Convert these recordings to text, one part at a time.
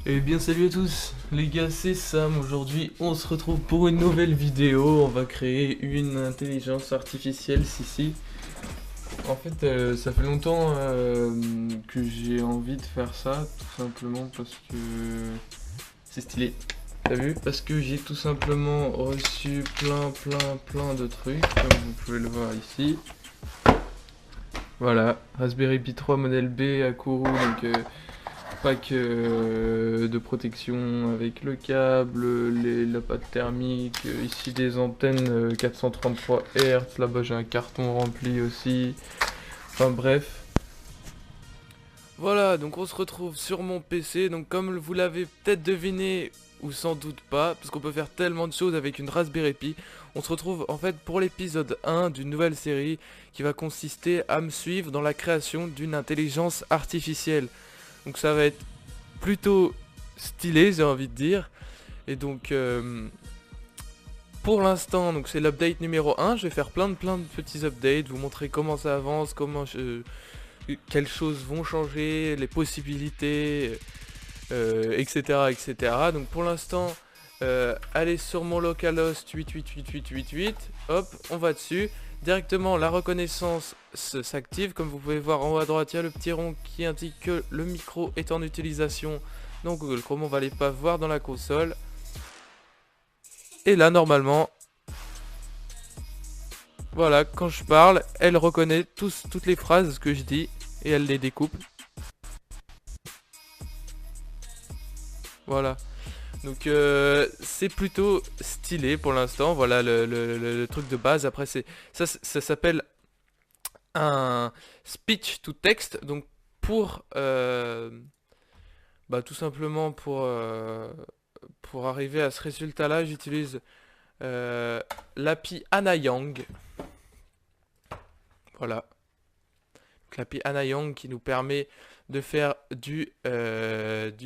Eh bien salut à tous les gars, c'est Sam. Aujourd'hui on se retrouve pour une nouvelle vidéo. On va créer une intelligence artificielle Sissi. En fait ça fait longtemps que j'ai envie de faire ça, tout simplement parce que c'est stylé. T'as vu? Parce que j'ai tout simplement reçu plein de trucs, comme vous pouvez le voir ici. Voilà, Raspberry Pi 3 modèle B à Kourou, donc pack de protection avec le câble, la pâte thermique, ici des antennes 433 Hz, là-bas j'ai un carton rempli aussi, enfin bref. Voilà, donc on se retrouve sur mon PC, donc comme vous l'avez peut-être deviné, ou sans doute pas, parce qu'on peut faire tellement de choses avec une Raspberry Pi, on se retrouve en fait pour l'épisode 1 d'une nouvelle série qui va consister à me suivre dans la création d'une intelligence artificielle. Donc ça va être plutôt stylé, j'ai envie de dire. Et donc pour l'instant, donc c'est l'update numéro 1. Je vais faire plein de petits updates, vous montrer comment ça avance, quelles choses vont changer, les possibilités, etc., etc. Donc pour l'instant, allez sur mon localhost 888888, hop, on va dessus. Directement, la reconnaissance s'active. Comme vous pouvez voir en haut à droite, il y a le petit rond qui indique que le micro est en utilisation. Donc Google Chrome, on va les pas voir dans la console. Et là, normalement, voilà, quand je parle, elle reconnaît toutes les phrases que je dis et elle les découpe. Voilà. Donc c'est plutôt stylé pour l'instant. Voilà le truc de base. Après, ça s'appelle un speech to text. Donc pour tout simplement pour arriver à ce résultat-là, j'utilise l'API Anayang. Voilà. Donc l'API Anayang qui nous permet de faire du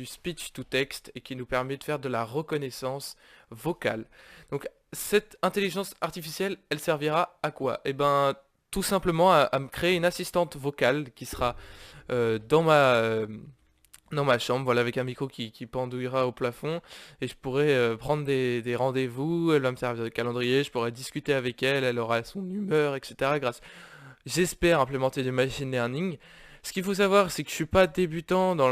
speech to text et qui nous permet de faire de la reconnaissance vocale. Donc cette intelligence artificielle, elle servira à quoi? Eh ben tout simplement à me créer une assistante vocale qui sera dans ma chambre, voilà, avec un micro qui pendouillera au plafond, et je pourrais prendre des rendez-vous, elle va me servir de calendrier, je pourrais discuter avec elle, elle aura son humeur, etc. J'espère implémenter du machine learning. Ce qu'il faut savoir, c'est que je suis pas débutant dans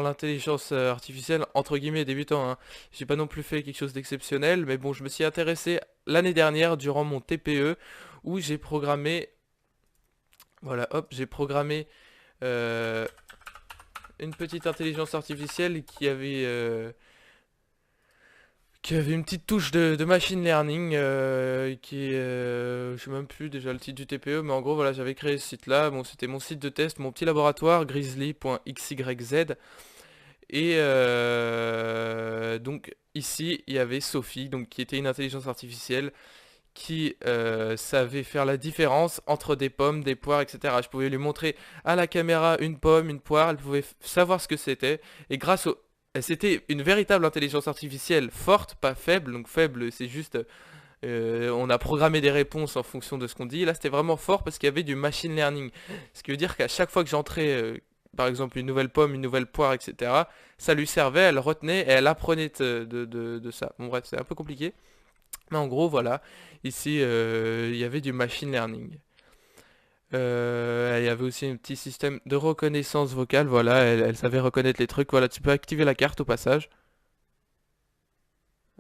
l'intelligence artificielle, entre guillemets débutant, hein. J'ai pas non plus fait quelque chose d'exceptionnel, mais bon, je me suis intéressé l'année dernière durant mon TPE, où j'ai programmé, voilà, hop, j'ai programmé euh, une petite intelligence artificielle qui avait une petite touche de machine learning, je sais même plus déjà le titre du TPE, mais en gros voilà, j'avais créé ce site-là. Bon, c'était mon site de test, mon petit laboratoire, grizzly.xyz. Et donc ici, il y avait Sophie, donc qui était une intelligence artificielle qui savait faire la différence entre des pommes, des poires, etc. Je pouvais lui montrer à la caméra une pomme, une poire, elle pouvait savoir ce que c'était. Et c'était une véritable intelligence artificielle forte, pas faible. Donc faible, c'est juste... on a programmé des réponses en fonction de ce qu'on dit. Là, c'était vraiment fort parce qu'il y avait du machine learning. Ce qui veut dire qu'à chaque fois que j'entrais, par exemple, une nouvelle pomme, une nouvelle poire, etc., ça lui servait, elle retenait et elle apprenait de ça. Bon bref, c'est un peu compliqué. Mais en gros, voilà, ici, il y avait du machine learning. Il y avait aussi un petit système de reconnaissance vocale, voilà, elle savait reconnaître les trucs. Voilà, tu peux activer la carte au passage.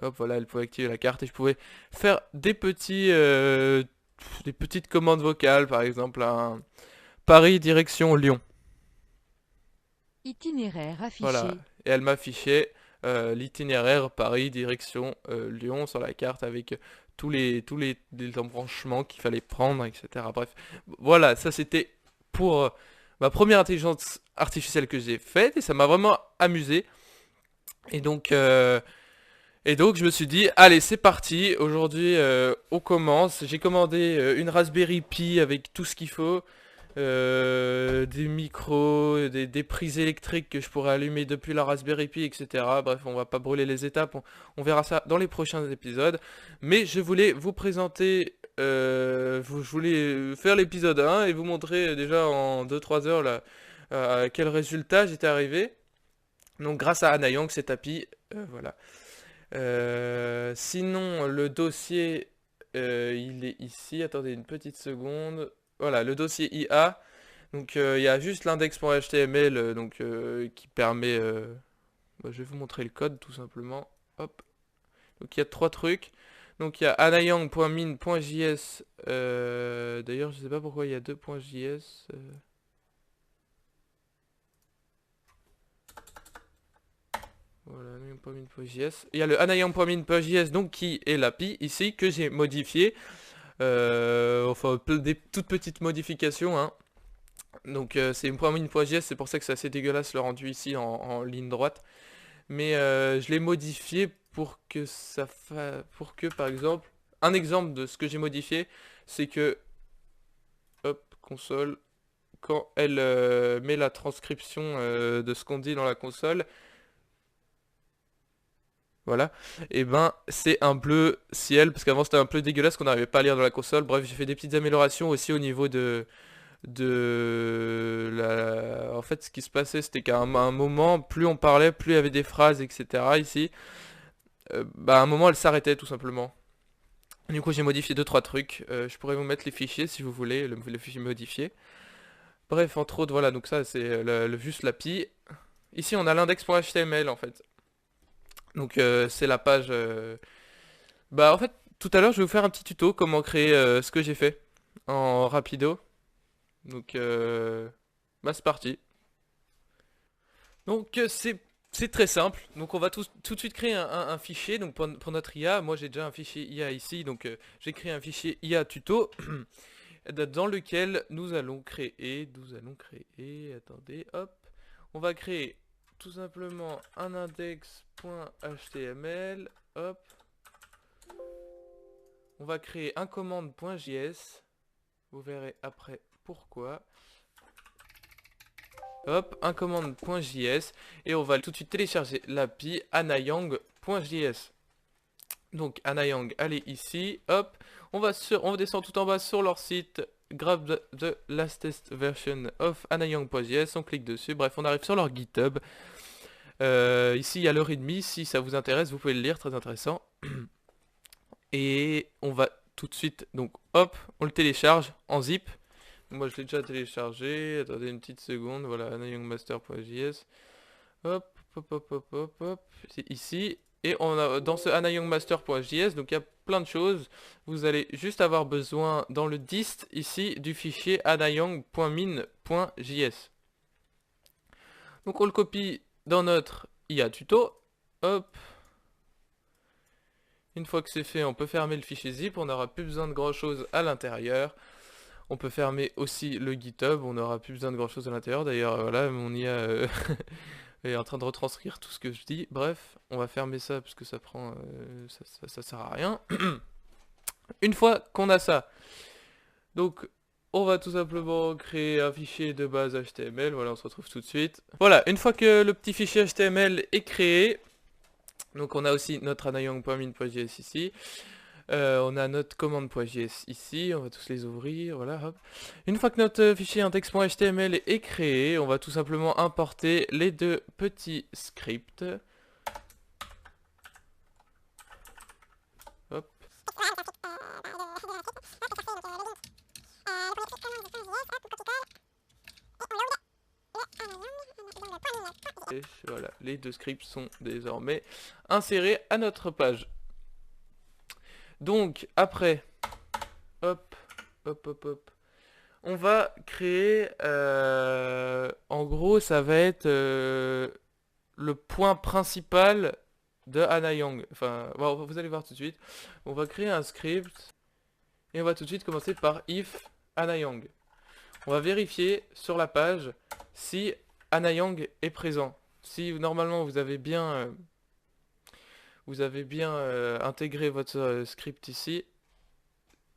Hop, voilà, elle pouvait activer la carte et je pouvais faire des petites commandes vocales, par exemple, Paris direction Lyon. Itinéraire Voilà, affiché. et elle m'affichait l'itinéraire Paris direction Lyon sur la carte avec les embranchements qu'il fallait prendre, etc. Bref, voilà, ça c'était pour ma première intelligence artificielle que j'ai faite et ça m'a vraiment amusé. Et donc, euh, et donc je me suis dit, allez c'est parti, aujourd'hui on commence. J'ai commandé une Raspberry Pi avec tout ce qu'il faut. Des micros, des prises électriques que je pourrais allumer depuis la Raspberry Pi, etc. Bref, on va pas brûler les étapes, on verra ça dans les prochains épisodes. Mais je voulais vous présenter, je voulais faire l'épisode 1 et vous montrer déjà en 2-3 heures là, à quel résultat j'étais arrivé. Donc grâce à Anayang, cet API, voilà. Sinon, le dossier, il est ici. Attendez une petite seconde. Voilà, le dossier IA. Donc il y a juste l'index.html qui permet... je vais vous montrer le code tout simplement. Hop. Donc il y a trois trucs. Donc il y a anayang.min.js. D'ailleurs, je sais pas pourquoi il y a deux .js. Voilà, anayang.min.js. Il y a le anayang.min.js donc qui est l'API ici que j'ai modifié. Enfin, des toutes petites modifications, hein. Donc c'est une .min.js, c'est pour ça que c'est assez dégueulasse le rendu ici en ligne droite. Mais je l'ai modifié pour que pour que par exemple, un exemple de ce que j'ai modifié, c'est que, hop, console, quand elle met la transcription de ce qu'on dit dans la console, voilà, et ben c'est un bleu ciel, parce qu'avant c'était un peu dégueulasse qu'on n'arrivait pas à lire dans la console. Bref, j'ai fait des petites améliorations aussi au niveau En fait, ce qui se passait, c'était qu'à un moment, plus on parlait, plus il y avait des phrases, etc. ici. À un moment, elle s'arrêtait tout simplement. Du coup, j'ai modifié deux trois trucs. Je pourrais vous mettre les fichiers si vous voulez, le fichier modifié. Bref, entre autres, voilà, donc ça, c'est juste l'API. Ici, on a l'index.html en fait. Donc, c'est la page... en fait, tout à l'heure, je vais vous faire un petit tuto, comment créer ce que j'ai fait en rapido. Donc, c'est parti. Donc c'est très simple. Donc on va tout de suite créer un fichier. Donc pour notre IA, moi j'ai déjà un fichier IA ici. Donc j'ai créé un fichier IA tuto dans lequel attendez, hop, on va créer tout simplement un index.html. Hop, on va créer un commande.js. Vous verrez après pourquoi. Hop, un commande.js et on va tout de suite télécharger l'API anayang.js. Donc Anayang, allez ici, hop, on descend tout en bas sur leur site, grab the latest version of anayang.js, on clique dessus, bref, on arrive sur leur GitHub. Ici, il y a le README, si ça vous intéresse, vous pouvez le lire, très intéressant. Et on va tout de suite, donc hop, on le télécharge en zip. Moi je l'ai déjà téléchargé, attendez une petite seconde, voilà, anayangmaster.js. Hop, hop, hop, hop, hop, hop, c'est ici. Et on a dans ce anayangmaster.js, donc il y a plein de choses. Vous allez juste avoir besoin dans le dist ici du fichier anayang.min.js. Donc on le copie dans notre IA tuto. Hop. Une fois que c'est fait, on peut fermer le fichier zip, on n'aura plus besoin de grand chose à l'intérieur. On peut fermer aussi le GitHub, on n'aura plus besoin de grand chose à l'intérieur. D'ailleurs, voilà, mon IA est en train de retranscrire tout ce que je dis. Bref, on va fermer ça parce que ça prend, ça sert à rien. Une fois qu'on a ça, donc on va tout simplement créer un fichier de base HTML. Voilà, on se retrouve tout de suite. Voilà, une fois que le petit fichier HTML est créé, donc on a aussi notre anayang.min.js ici. On a notre commande.js ici, on va tous les ouvrir, voilà, hop. Une fois que notre fichier index.html est créé, on va tout simplement importer les deux petits scripts. Hop. Et voilà, les deux scripts sont désormais insérés à notre page. Donc après, hop, hop, hop, hop, on va créer, en gros ça va être le point principal de Anayang. Enfin, bon, vous allez voir tout de suite. On va créer un script et on va tout de suite commencer par if Anayang. On va vérifier sur la page si Anayang est présent. Si normalement vous avez bien intégré votre script ici,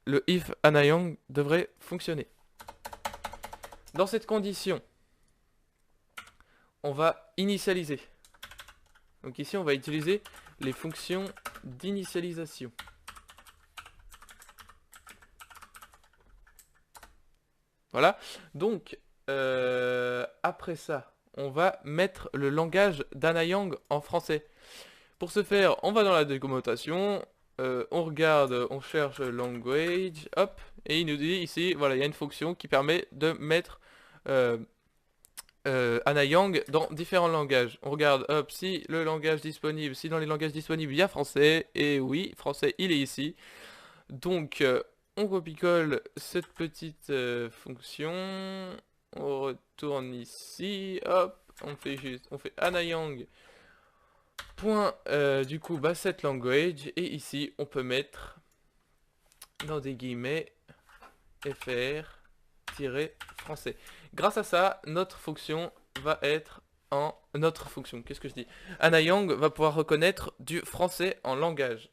le if Anayang devrait fonctionner. Dans cette condition, on va initialiser. Donc ici, on va utiliser les fonctions d'initialisation. Voilà. Donc, après ça, on va mettre le langage d'Anayang en français. Pour ce faire, on va dans la documentation, on regarde, on cherche language, hop, et il nous dit ici, voilà, il y a une fonction qui permet de mettre euh, Anayang dans différents langages. On regarde, hop, si le langage disponible, si dans les langages disponibles il y a français, et oui, français il est ici. Donc on copie-colle cette petite fonction, on retourne ici, hop, on fait Anayang. Point, du coup, bah, set language, et ici on peut mettre dans des guillemets fr-français. Grâce à ça, notre fonction va être en... Notre fonction, qu'est-ce que je dis? Anayang va pouvoir reconnaître du français en langage.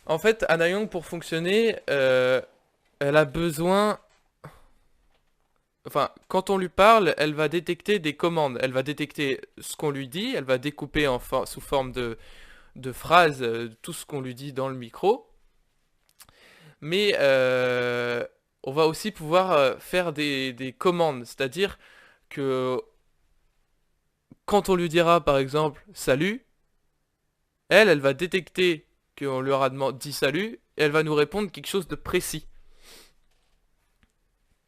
En fait, Anayang, pour fonctionner, elle a besoin... Enfin, quand on lui parle, elle va détecter des commandes. Elle va détecter ce qu'on lui dit, elle va découper sous forme de phrases tout ce qu'on lui dit dans le micro. Mais on va aussi pouvoir faire des commandes. C'est-à-dire que quand on lui dira par exemple salut, elle va détecter qu'on lui aura dit salut et elle va nous répondre quelque chose de précis.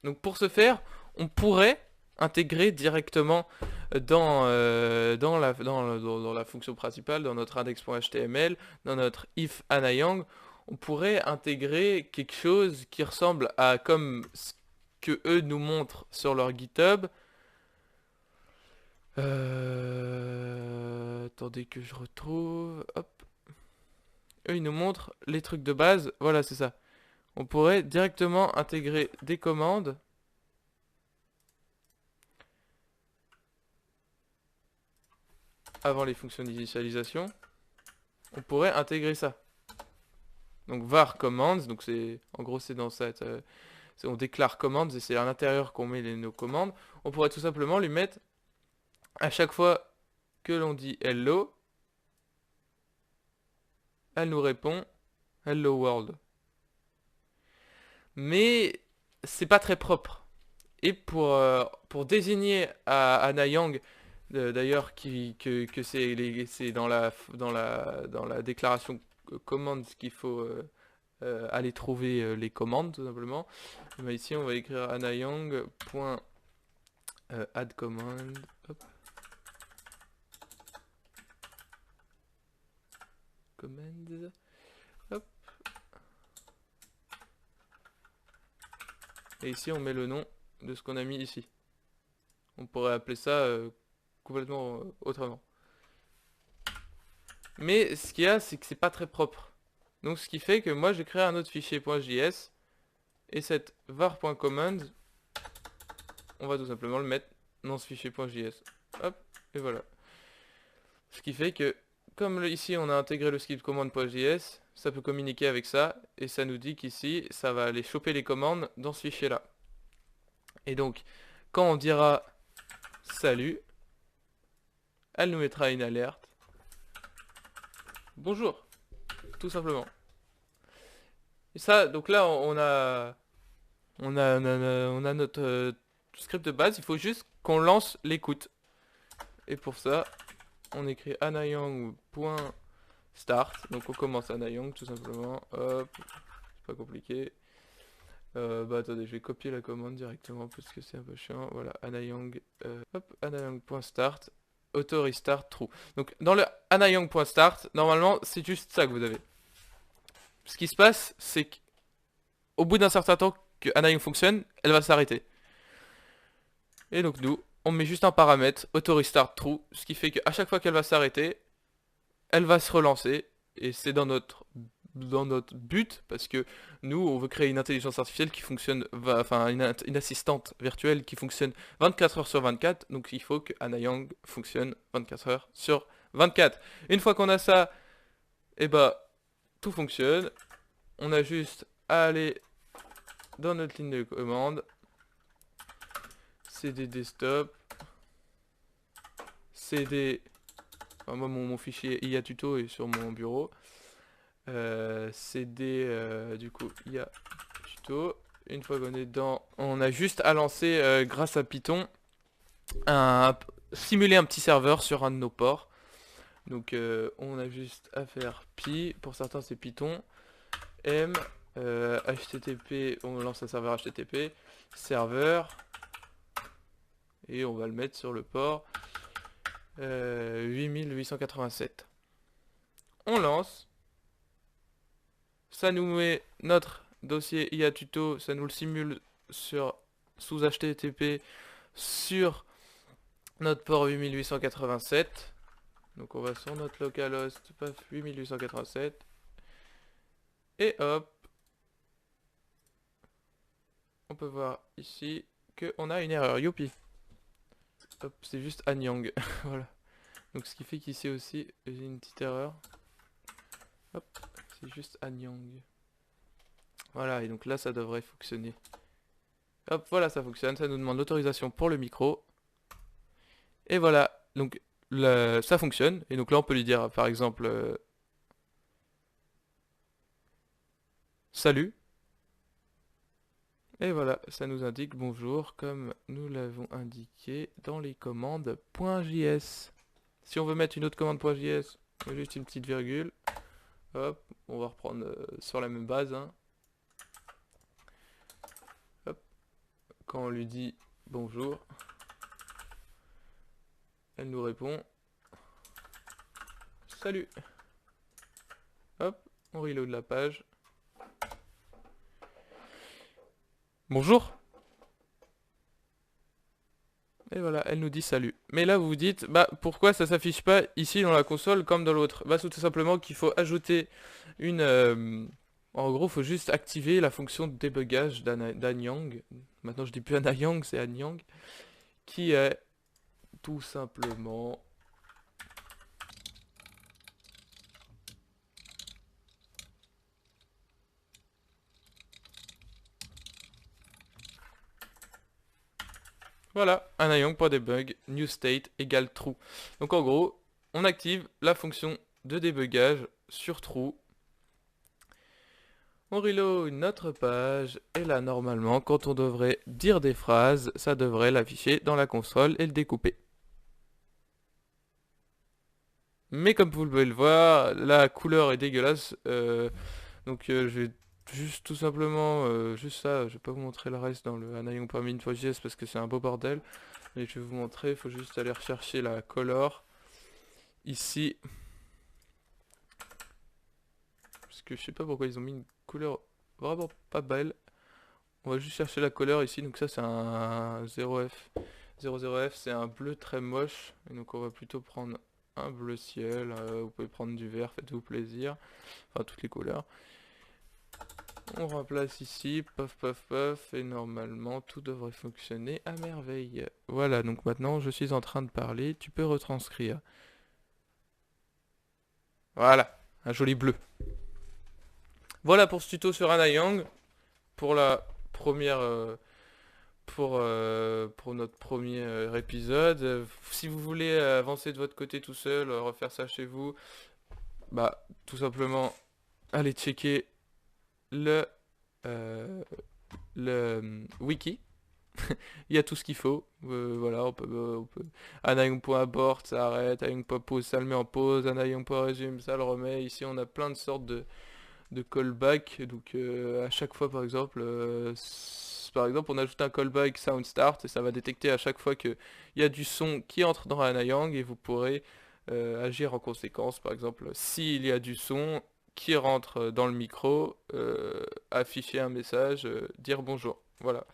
Donc pour ce faire, on pourrait intégrer directement dans la fonction principale, dans notre index.html, dans notre if Anayang, on pourrait intégrer quelque chose qui ressemble à comme ce que eux nous montrent sur leur GitHub. Attendez que je retrouve. Hop. Eux, ils nous montrent les trucs de base. Voilà, c'est ça. On pourrait directement intégrer des commandes. Avant les fonctions d'initialisation. On pourrait intégrer ça. Donc var commands, donc c'est en gros c'est dans cette on déclare commands et c'est à l'intérieur qu'on met nos commandes. On pourrait tout simplement lui mettre à chaque fois que l'on dit hello, elle nous répond hello world. Mais c'est pas très propre. Et pour désigner à Anayang, d'ailleurs que c'est dans la déclaration commands qu'il faut aller trouver les commandes tout simplement. Mais ici on va écrire anayang.add command. Hop. Commands. Hop. Et ici on met le nom de ce qu'on a mis ici. On pourrait appeler ça complètement autrement. Mais ce qu'il y a, c'est que c'est pas très propre. Donc ce qui fait que moi j'ai créé un autre fichier .js et cette var.command, on va tout simplement le mettre dans ce fichier .js. Hop, et voilà. Ce qui fait que, comme ici on a intégré le script command.js, ça peut communiquer avec ça, et ça nous dit qu'ici, ça va aller choper les commandes dans ce fichier-là. Et donc, quand on dira salut, elle nous mettra une alerte. Bonjour, tout simplement. Et ça, donc là, on a notre script de base, il faut juste qu'on lance l'écoute. Et pour ça, on écrit anayang.start. Donc on commence Anayang tout simplement. Hop, c'est pas compliqué. Bah attendez, je vais copier la commande directement parce que c'est un peu chiant. Voilà, Anayang, hop, anayang.start, auto restart true. Donc dans le anayang.start, normalement c'est juste ça que vous avez. Ce qui se passe, c'est qu'au bout d'un certain temps que Anayang fonctionne, elle va s'arrêter. Et donc nous, on met juste un paramètre auto restart true, ce qui fait qu'à chaque fois qu'elle va s'arrêter, elle va se relancer. Et c'est dans notre but, parce que nous, on veut créer une intelligence artificielle qui fonctionne, enfin une assistante virtuelle qui fonctionne 24 heures sur 24, donc il faut que Anayang fonctionne 24 heures sur 24. Une fois qu'on a ça, et bah tout fonctionne. On a juste à aller dans notre ligne de commande, cd desktop, cd, enfin moi mon fichier IA tuto est sur mon bureau, cd du coup IA tuto. Une fois qu'on est dedans, on a juste à lancer grâce à Python un, simuler un petit serveur sur un de nos ports. Donc on a juste à faire pi, pour certains c'est Python, m, http, on lance un serveur http, serveur, et on va le mettre sur le port 8887. On lance, ça nous met notre dossier IA tuto, ça nous le simule sous HTTP sur notre port 8887. Donc on va sur notre localhost, paf, 8887. Et hop, on peut voir ici qu'on a une erreur, youpi. Hop, c'est juste Anyang, voilà. Donc ce qui fait qu'ici aussi, j'ai une petite erreur. Hop, c'est juste Anyang. Voilà, et donc là ça devrait fonctionner. Hop, voilà, ça fonctionne, ça nous demande l'autorisation pour le micro. Et voilà, donc ça fonctionne. Et donc là on peut lui dire par exemple salut. Et voilà, ça nous indique bonjour comme nous l'avons indiqué dans les commandes .js. Si on veut mettre une autre commande .js, on met juste une petite virgule. Hop, on va reprendre sur la même base. Hein. Hop, quand on lui dit bonjour, elle nous répond salut. Hop, on reload la page. Bonjour. Et voilà, elle nous dit salut. Mais là vous vous dites, bah pourquoi ça s'affiche pas ici dans la console comme dans l'autre? Bah tout simplement qu'il faut ajouter une... en gros, il faut juste activer la fonction de débugage d'Anyang. Maintenant je dis plus Anyang, c'est Anyang. Qui est tout simplement... Voilà, Anyang.debug, new state égale true. Donc en gros, on active la fonction de débugage sur true. On reload notre page, et là normalement, quand on devrait dire des phrases, ça devrait l'afficher dans la console et le découper. Mais comme vous pouvez le voir, la couleur est dégueulasse, donc je vais juste tout simplement, juste ça, je vais pas vous montrer le reste dans le Anyang.min.js parce que c'est un beau bordel, mais je vais vous montrer, il faut juste aller rechercher la color, ici, parce que je sais pas pourquoi ils ont mis une couleur vraiment pas belle. On va juste chercher la couleur ici, donc ça c'est un 0F. 00F c'est un bleu très moche, et donc on va plutôt prendre un bleu ciel, vous pouvez prendre du vert, faites-vous plaisir, enfin toutes les couleurs. On remplace ici, paf paf paf, et normalement tout devrait fonctionner à merveille. Voilà, donc maintenant je suis en train de parler, tu peux retranscrire. Voilà, un joli bleu. Voilà pour ce tuto sur Anyang, pour la première... pour notre premier épisode. Si vous voulez avancer de votre côté tout seul, refaire ça chez vous, bah tout simplement allez checker le, wiki. Il y a tout ce qu'il faut. Voilà, on peut Anyang.abort, ça arrête, Anyang.pause, ça le met en pause, Anyang.resume, ça le remet. Ici on a plein de sortes de callback, donc à chaque fois par exemple on ajoute un callback sound start et ça va détecter à chaque fois qu'il y a du son qui entre dans Anyang et vous pourrez agir en conséquence. Par exemple, s'il y a du son qui rentre dans le micro, afficher un message, dire bonjour. Voilà.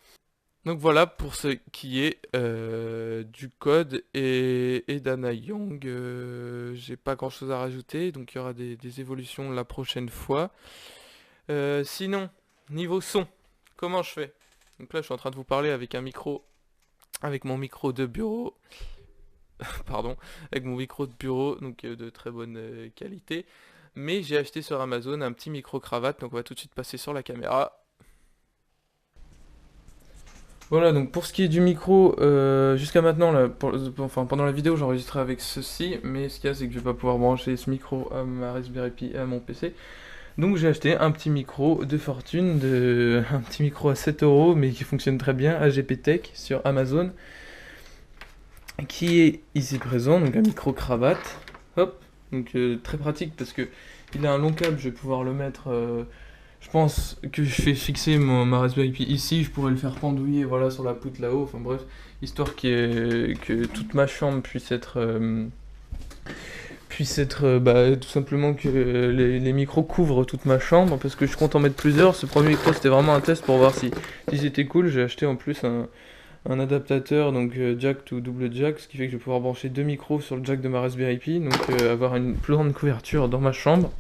Donc voilà pour ce qui est du code et d'Anyang. J'ai pas grand chose à rajouter, donc il y aura des évolutions la prochaine fois. Sinon, niveau son, comment je fais? Donc là je suis en train de vous parler avec un micro, avec mon micro de bureau, pardon, avec mon micro de bureau, donc de très bonne qualité. Mais j'ai acheté sur Amazon un petit micro cravate, donc on va tout de suite passer sur la caméra. Voilà, donc pour ce qui est du micro, jusqu'à maintenant, là, enfin, pendant la vidéo, j'enregistrais avec ceci, mais ce qu'il y a, c'est que je vais pas pouvoir brancher ce micro à ma Raspberry Pi et à mon PC. Donc j'ai acheté un petit micro de fortune, un petit micro à 7 €, mais qui fonctionne très bien, AGP Tech sur Amazon. qui est ici présent, donc un micro-cravate. Hop, donc très pratique parce que il a un long câble, je vais pouvoir le mettre. Je pense que je fais fixer ma Raspberry Pi ici, je pourrais le faire pendouiller voilà, sur la poutre là-haut, enfin bref, histoire que toute ma chambre puisse être tout simplement que les micros couvrent toute ma chambre, parce que je compte en mettre plusieurs. Ce premier micro c'était vraiment un test pour voir si c'était cool. J'ai acheté en plus un adaptateur, donc jack to double jack, ce qui fait que je vais pouvoir brancher deux micros sur le jack de ma Raspberry Pi, donc avoir une plus grande couverture dans ma chambre.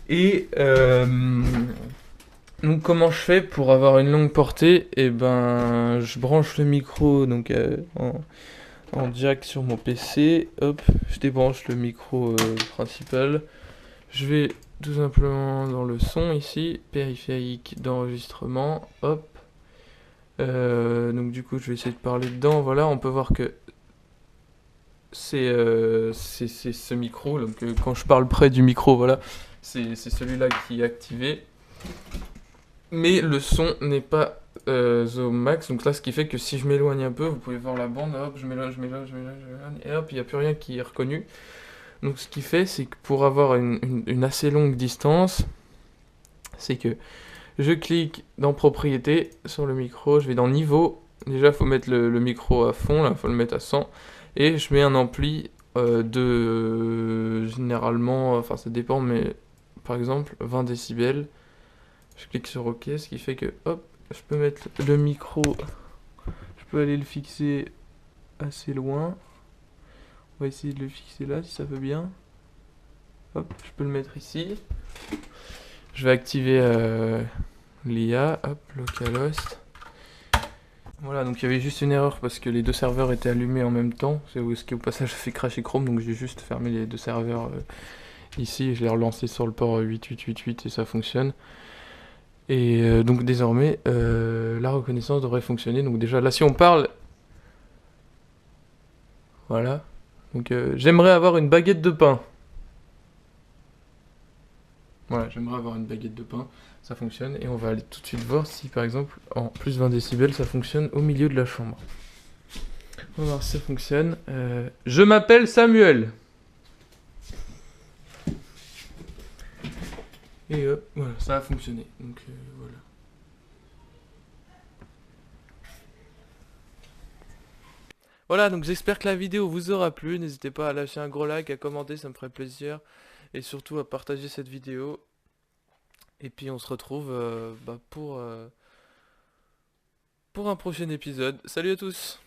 Et donc comment je fais pour avoir une longue portée? Et ben je branche le micro donc en jack sur mon PC, hop, je débranche le micro principal. Je vais tout simplement dans le son ici, périphérique d'enregistrement, hop. Donc du coup je vais essayer de parler dedans, voilà, on peut voir que c'est ce micro, donc quand je parle près du micro, voilà, c'est celui-là qui est activé. Mais le son n'est pas au max, donc là ce qui fait que si je m'éloigne un peu, vous pouvez voir la bande, hop, je m'éloigne, et hop, il n'y a plus rien qui est reconnu. Donc ce qui fait, c'est que pour avoir une assez longue distance, c'est que je clique dans propriétés sur le micro, je vais dans niveau, déjà il faut mettre le micro à fond, là il faut le mettre à 100, et je mets un ampli de généralement, enfin ça dépend, mais par exemple 20 décibels. Je clique sur OK, ce qui fait que hop, je peux mettre le micro, je peux aller le fixer assez loin. On va essayer de le fixer là si ça veut bien. Hop, je peux le mettre ici. Je vais activer l'IA, hop, localhost. Voilà, donc il y avait juste une erreur parce que les deux serveurs étaient allumés en même temps. C'est ce qui au passage fait crasher Chrome, donc j'ai juste fermé les deux serveurs ici et je l'ai relancé sur le port 8888 et ça fonctionne. Et donc désormais, la reconnaissance devrait fonctionner. Donc déjà, là si on parle, voilà. Donc j'aimerais avoir une baguette de pain. Voilà, j'aimerais avoir une baguette de pain. Ça fonctionne. Et on va aller tout de suite voir si par exemple en plus 20 décibels ça fonctionne au milieu de la chambre. On va voir si ça fonctionne. Je m'appelle Samuel. Et hop, voilà, ça a fonctionné. Donc voilà. Voilà, donc j'espère que la vidéo vous aura plu. N'hésitez pas à lâcher un gros like, à commenter, ça me ferait plaisir. Et surtout à partager cette vidéo. Et puis on se retrouve pour un prochain épisode. Salut à tous!